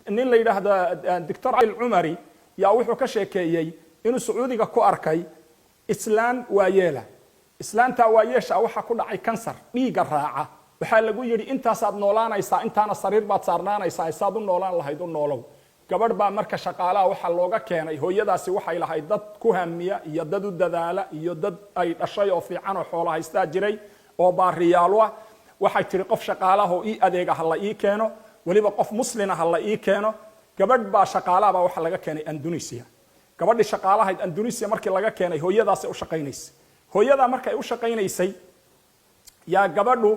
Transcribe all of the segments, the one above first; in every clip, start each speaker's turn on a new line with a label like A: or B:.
A: nin la yidhaahda doctor cali cumari yaa wuxuu ka sheekeeyey inuu sacuudiga ku arkay islaan waayeela. islaanta waayeesha waxaa ku dhacay kansar dhiiga raaca. waxaa lagu yidhi intaasaad noolaanaysaa, intaana sariir baad saarnaanaysaa, isaad u noolaan lahayd u noolow. gabadh baa marka shaqaalaha waxaa looga keenay, hooyadaasi waxay lahayd dad ku hamiya iyo dad u dadaala iyo dad ay dhashay oo fiican oo xoolo haystaa jiray oo baariyaalo ah. waxay tiri qof shaqaalaha oo ii adeega ha la ii keeno, weliba qof muslina ha la ii keeno. gabadh baa shaqaalaha baa waxaa laga keenay Indonesia. gabadhii shaqaalahayd Indonesia markii laga keenay hooyadaasi u shaqaynaysay. hooyada markay u shaqaynaysay yaa gabadhu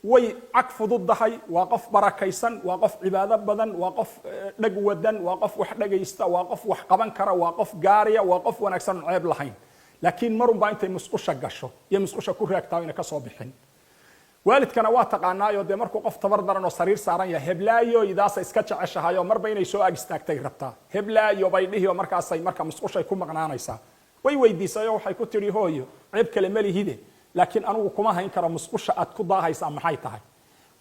A: way cag fududahay, waa qof barakaysan, waa qof cibaado badan, waa qof dhag wadan, waa qof wax dhagaysta, waa qof wax qaban kara, waa qof gaariya, waa qof wanaagsan oo ceeb lahayn. laakiin marunba intay musqusha gasho iyo musqusha ku reegtaa inay ka soo bixin. waalidkana waa taqaanaayo dee markuu qof tabar daran oo sariir saaran yahay, heblaayo idaasa iska jeceshahayo marba inay soo ag istaagtay rabtaa. heblaayo bay dhihi oo markaasay marka musqushay ku maqnaanaysaa. way weydiisay oo waxay ku tiri hooyo ceeb kale ma lihide, laakiin anigu kuma hayn karo musqusha aad ku daahaysaa maxay tahay.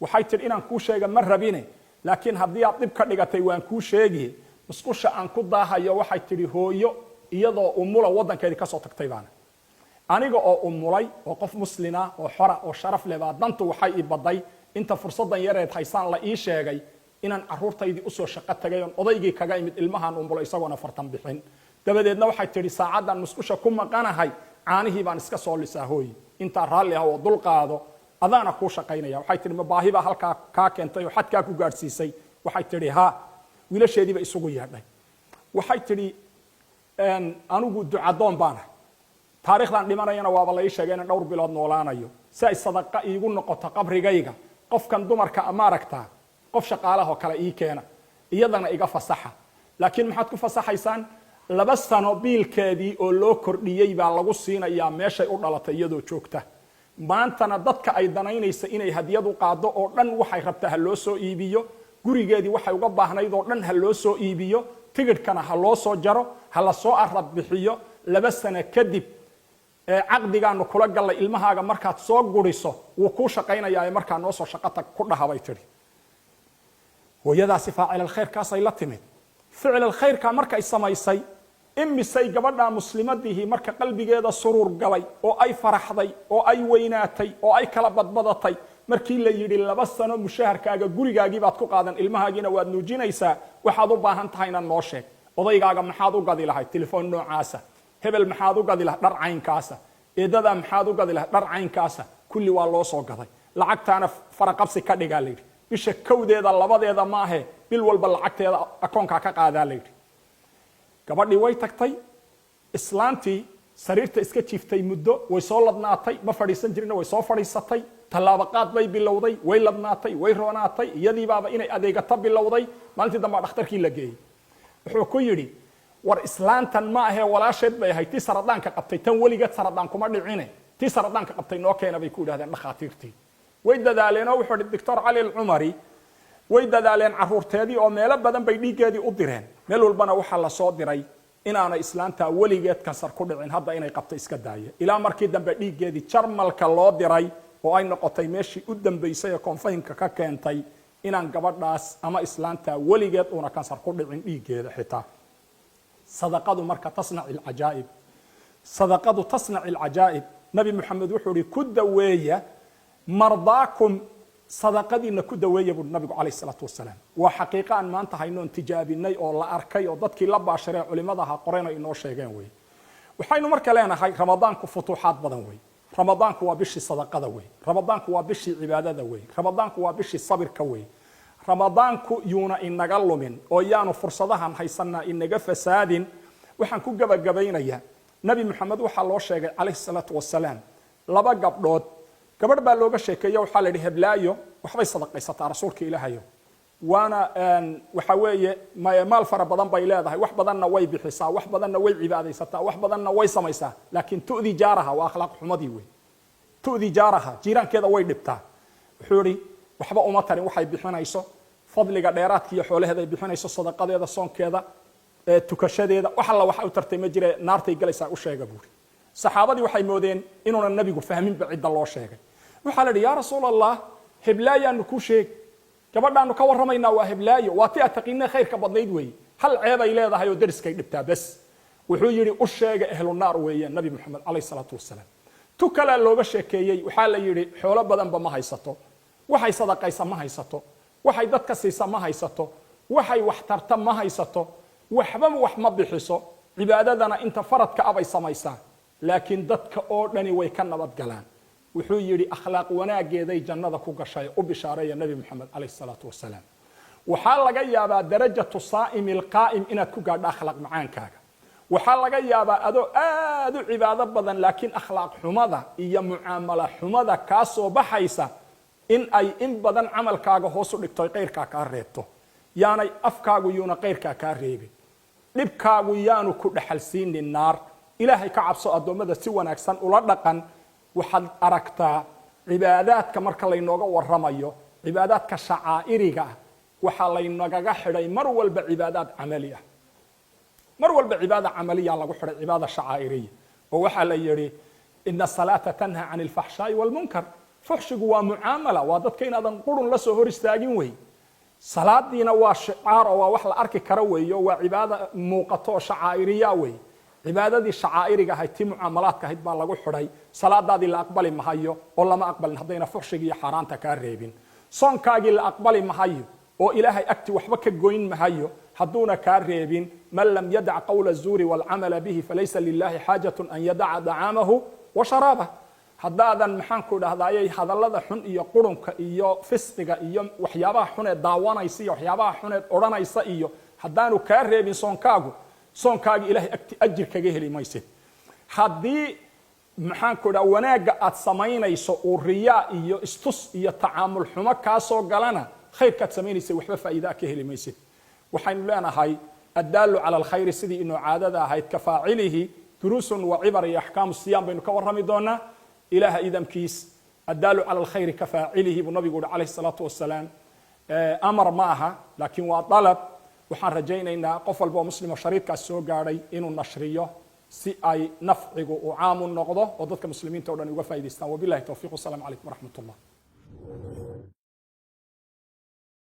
A: waxay tiri inaan kuu sheega ma rabine, laakiin haddii aad dhib ka dhigatay waan kuu sheegi. musqusha aan ku daahayo waxay tiri hooyo iyadoo umula wadankeedii ka soo tagtay baana. aniga oo umulay oo qof muslina oo xora oo sharaf leh baa dantu waxay i baday inta fursadan yareed haysaan la ii sheegay inaan caruurtaydii usoo shaqo tagay oon odaygii kaga imid ilmahan umulo isagoona fartan bixin. dabadeedna waxay tiri saacadan musqusha ku maqanahay caanihii baan iska soo lisaa hooyi, intaa raalli ah oo dul qaado adaana kuu shaqaynaya. waxay tiri ma baahi baa halkaa kaa keentay oo xadkaa ku gaadhsiisay. waxay tiri ha. wiilasheediiba isugu yeedhay. waxay tiri anigu ducadoon baana, taariikhdan dhimanayana waaba la ii sheegay inaan dhowr bilood noolaanayo si ay sadaqa iigu noqoto qabrigayga. qofkan dumarka ama aragtaa qof shaqaalaha oo kale ii keena, iyadana iga fasaxa. laakiin maxaad ku fasaxaysaan? 2 sano biilkeedii oo loo kordhiyey baa lagu siinayaa meeshay u dhalatay iyadoo joogta. maantana dadka ay danaynaysa inay hadiyad u qaado oo dhan waxay rabtaa ha loo soo iibiyo, gurigeedii waxay uga baahnayd oo dhan ha loo soo iibiyo, tigidhkana ha loo soo jaro, ha la soo arad bixiyo. 2 sano kadib caqdigaanu kula gallay ilmahaaga markaad soo guriso wuu kuu shaqaynayaa markaa noo soo shaqata ku dhahabay tiri. hooyadaasi faacil alkhayrkaasay la timid. ficil alkhayrka markay samaysay imisay gabadha muslimadihi marka qalbigeeda suruur galay oo ay faraxday oo ay weynaatay oo ay kala badbadatay markii la yidhi 2 sano mushaharkaaga gurigaagii baad ku qaadan, ilmahaagiina waad nuujinaysaa, waxaad u baahan tahayna noo sheeg. odaygaaga maxaad u gadi lahayd? telefoon noocaasa. hebel maxaad u gadi lahayd? dhar caynkaasa. eedada maxaad u gadi lahayd? dhar caynkaasa. kulli waa loo soo gaday. lacagtaana faraqabsi ka dhigaa la yidhi. bisha kowdeeda labadeeda maahe bil walba lacagteeda akoonkaa ka qaadaa la yidhi. gabadhii way tagtay. islaantii sariirta iska jiiftay muddo, way soo ladnaatay, ma fadhiisan jirina way soo fadhiisatay. tallaabaqaad bay bilowday, way ladnaatay, way roonaatay. iyadii baaba inay adeegato bilowday. maalintii dambe dhakhtarkii la geeyey. wuxuu ku yidhi war islaantan ma ahee walaasheed bay ahayd tii saradaanka qabtay, tan weligeed saradaan kuma dhicine, tii saradaanka qabtay noo keena bay ku yidhahdeen dhakhaatiirtii. way dadaaleen oo wuxuu yidhi doctor cali alcumari way dadaaleen caruurteedii oo meelo badan bay dhiiggeedii u direen. meel walbana waxaa la soo diray inaanay islaanta weligeed kansar ku dhicin, hadda inay qabto iska daaye. ilaa markii dambe dhiiggeedii jarmalka loo diray oo ay noqotay meeshii u dambaysay ee konfaynka ka keentay inaan gabadhaas ama islaanta weligeed uuna kansar ku dhicin dhiiggeeda xitaa. sadaqadu marka tasnac alcajaa'ib. sadaqadu tasnac alcajaa'ib. nabi maxamed wuxuu yidhi ku daweeya mardaakum, sadaqadiina ku daweeya buu nabigu calayhi salaatu wasalaam. waa xaqiiqa aan maanta haynoon tijaabinay oo la arkay oo dadkii la baasharee culimadaha qorena inoo sheegeen wey. waxaynu marka leenahay ramadaanku futuuxaad badan wey. ramadaanku waa bishii sadaqada wey. ramadaanku waa bishii cibaadada wey. ramadaanku waa bishii sabirka wey. ramadaanku yuuna inaga lumin oo yaanu fursadahan haysanaa inaga fasaadin. waxaan ku gabagabaynayaa nabi maxamed waxaa loo sheegay calayhi salaatu wasalaam 2 gabdhood. gabadh baa looga sheekeeyo waxaa la yidhi heblaayo waxbay sadaqaysataa rasuulka ilaahayo, waana waxa weeye maal fara badan bay leedahay, wax badanna way bixisaa, wax badanna way cibaadaysataa, wax badanna way samaysaa, laakiin tu'di jaaraha waa akhlaaq xumadii wey. tu'di jaaraha jiiraankeeda way dhibtaa. wuxuu yidhi waxba uma tarin waxay bixinayso, fadliga dheeraadka iyo xoolaheeda ay bixinayso, sadaqadeeda, soonkeeda, tukashadeeda, wax alla waxa u tartay ma jire, naartay galaysaa u sheega buuri. saxaabadii waxay moodeen inuuna nabigu fahminba cidda loo sheegay. waxaa la yidhi yaa rasuul allah heblaayaanu kuu sheeg. gabadhaanu ka warramaynaa waa heblaayo waa ti ataqiina khayrka badnayd weeye hal ceeb ay leedahay oo dariskay dhibtaa bas wuxuu yidhi u sheega ahlu naar weeyaan nabi maxamed calayhi salaatu wasalaam tu kalaa looga sheekeeyey waxaa la yidhi xoolo badanba ma haysato waxay sadaqaysa ma haysato waxay dadka siisa ma haysato waxay wax tarta ma haysato waxba wax ma bixiso cibaadadana inta faradka abay samaysaa laakiin dadka oo dhani way ka nabad galaan wuxuu yidhi akhlaaq wanaageeday jannada ku gashay u bishaareeya nabi maxamed calayhi salaatu wasalaam waxaa laga yaabaa darajatu saa'imi alqaa'im inaad ku gaadho akhlaaq macaankaaga waxaa laga yaabaa adoo aad u cibaado badan laakiin akhlaaq xumada iyo mucaamala xumada kaa soo baxaysa in ay in badan camalkaaga hoos u dhigto ay qayrkaa kaa reebto yaanay afkaagu yuuna qayrkaa kaa reebin dhibkaagu yaanu ku dhaxalsiinin naar ilaahay ka cabso addoommada si wanaagsan ula dhaqan waxaad aragtaa cibaadaadka marka laynooga warramayo cibaadaadka shacaa'iriga ah waxaa laynagaga xidhay mar walba cibaadaad camali ah mar walba cibaada camaliya lagu xidhay cibaada shacaa'iriya oo waxaa la yidhi ina asalaata tanha can alfaxshaa'i walmunkar fuxshigu waa mucaamala waa dadka inaadan qurun la soo hor istaagin wey salaadiina waa shicaar oo waa wax la arki kara weeyo waa cibaada muuqato oo shacaa'iriya wey cibaadadii shacaa'iriga ahayd tii mucaamalaadka ahayd baa lagu xidhay salaadaadii la aqbali mahayo oo lama aqbalin haddayna fuxshigii iyo xaaraanta kaa reebin soonkaagii la aqbali mahayo oo ilaahay agti waxba ka goyn mahayo hadduuna kaa reebin man lam yadac qawla الzuuri wاlcamala bihi falaysa lilahi xaajaة an yadaca dacaamahu wa sharaabah haddaadan maxaanku idhahdayay hadallada xun iyo qurunka iyo fisqiga iyo waxyaabaha xuneed daawanaysa iyo waxyaabaha xuneed odhanaysa iyo haddaanu kaa reebin soonkaagi ilahay agti ajir kaga heli maysid haddii maxaanku idhaha wanaagga aad samaynayso uu riyaa iyo istus iyo tacaamul xumo kaa soo galana khayrkaad samaynaysa waxba faa'iidaa ka heli maysid waxaynu leenahay addaalu cala alkhayri sidii inuu caadada ahayd ka faacilihi duruusun wa cibar iyo axkaamu siyaam baynu ka warrami doonaa ilaaha idamkiis addaalu cala alkhayri ka faacilihi buu nabigu uhi calayhi salaatu wasalaam amar ma aha laakiin waa dalab waxaan rajaynaynaa qof walba oo muslim oo shariidkaas soo gaadhay inuu nashriyo si ay nafcigu uu caam u noqdo oo dadka muslimiinta o dhan uga faa'idaystaan wabillahi tawfiiq wasalaamu calaykum waraxmat ullah